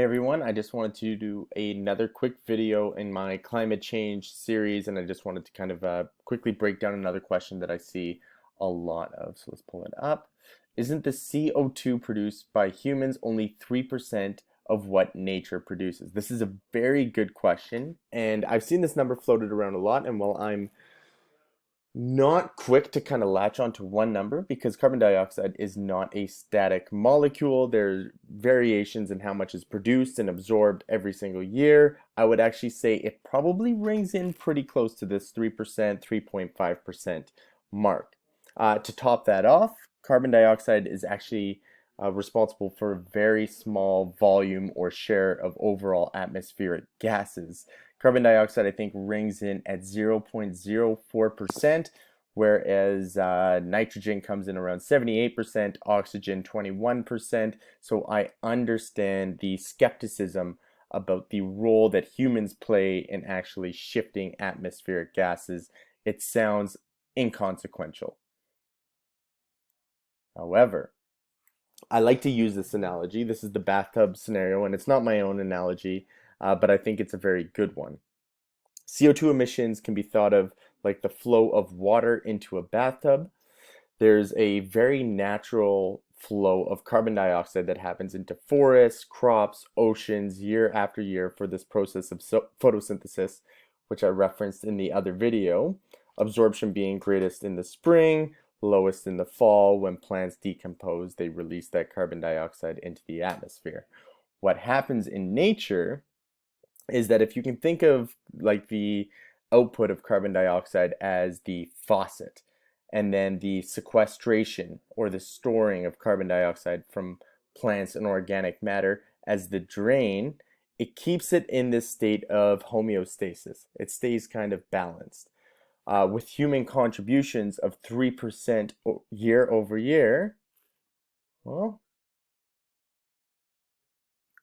Hey everyone, I just wanted to do another quick video in my climate change series, and I just wanted to kind of quickly break down another question that I see a lot of. So let's pull it up. Isn't the CO2 produced by humans only 3% of what nature produces? This is a very good question, and I've seen this number floated around a lot, and while I'm not quick to kind of latch onto one number because carbon dioxide is not a static molecule. There's variations in how much is produced and absorbed every single year. I would actually say it probably rings in pretty close to this 3%, 3.5% mark. To top that off, carbon dioxide is actually responsible for a very small volume or share of overall atmospheric gases. Carbon dioxide, I think, rings in at 0.04%, whereas nitrogen comes in around 78%, oxygen 21%. So I understand the skepticism about the role that humans play in actually shifting atmospheric gases. It sounds inconsequential. However, I like to use this analogy. This is the bathtub scenario, and it's not my own analogy, but I think it's a very good one. CO2 emissions can be thought of like the flow of water into a bathtub. There's a very natural flow of carbon dioxide that happens into forests, crops, oceans year after year for this process of photosynthesis, which I referenced in the other video. Absorption being greatest in the spring, lowest in the fall. When plants decompose, they release that carbon dioxide into the atmosphere. What happens in nature is that if you can think of like the output of carbon dioxide as the faucet, and then the sequestration or the storing of carbon dioxide from plants and organic matter as the drain, it keeps it in this state of homeostasis. It stays kind of balanced. With human contributions of 3% year over year, well,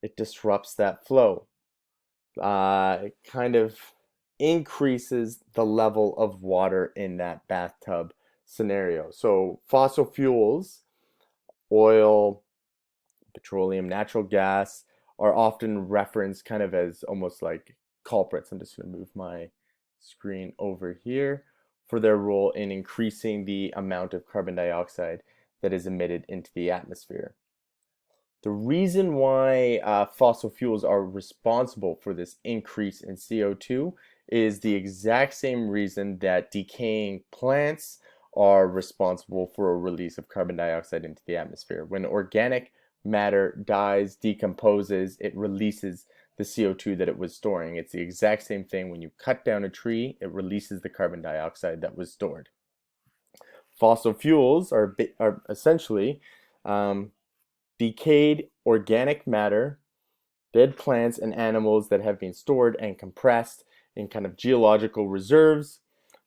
it disrupts that flow. It kind of increases the level of water in that bathtub scenario. So fossil fuels, oil, petroleum, natural gas are often referenced kind of as almost like culprits. I'm just going to move my screen over here for their role in increasing the amount of carbon dioxide that is emitted into the atmosphere. The reason why fossil fuels are responsible for this increase in CO2 is the exact same reason that decaying plants are responsible for a release of carbon dioxide into the atmosphere. When organic matter dies, decomposes, it releases the CO2 that it was storing. It's the exact same thing when you cut down a tree, it releases the carbon dioxide that was stored. Fossil fuels are essentially decayed organic matter, dead plants and animals that have been stored and compressed in kind of geological reserves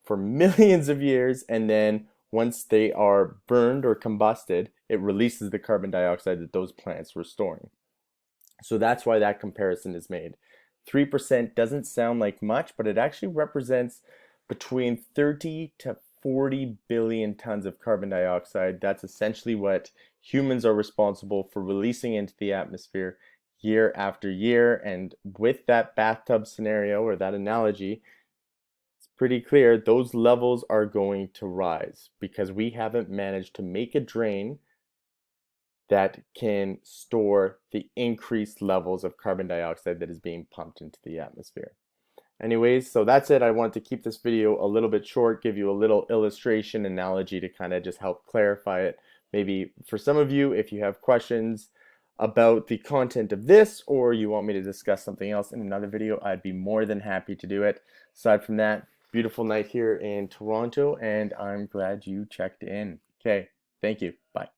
for millions of years, and then once they are burned or combusted, it releases the carbon dioxide that those plants were storing. So that's why that comparison is made. 3% doesn't sound like much, but it actually represents between 30 to 40 billion tons of carbon dioxide. That's essentially what humans are responsible for releasing into the atmosphere year after year. And with that bathtub scenario or that analogy, it's pretty clear those levels are going to rise because we haven't managed to make a drain that can store the increased levels of carbon dioxide that is being pumped into the atmosphere. Anyways, so that's it. I wanted to keep this video a little bit short, give you a little illustration analogy to kind of just help clarify it. Maybe for some of you, if you have questions about the content of this, or you want me to discuss something else in another video, I'd be more than happy to do it. Aside from that, beautiful night here in Toronto, and I'm glad you checked in. Okay, thank you. Bye.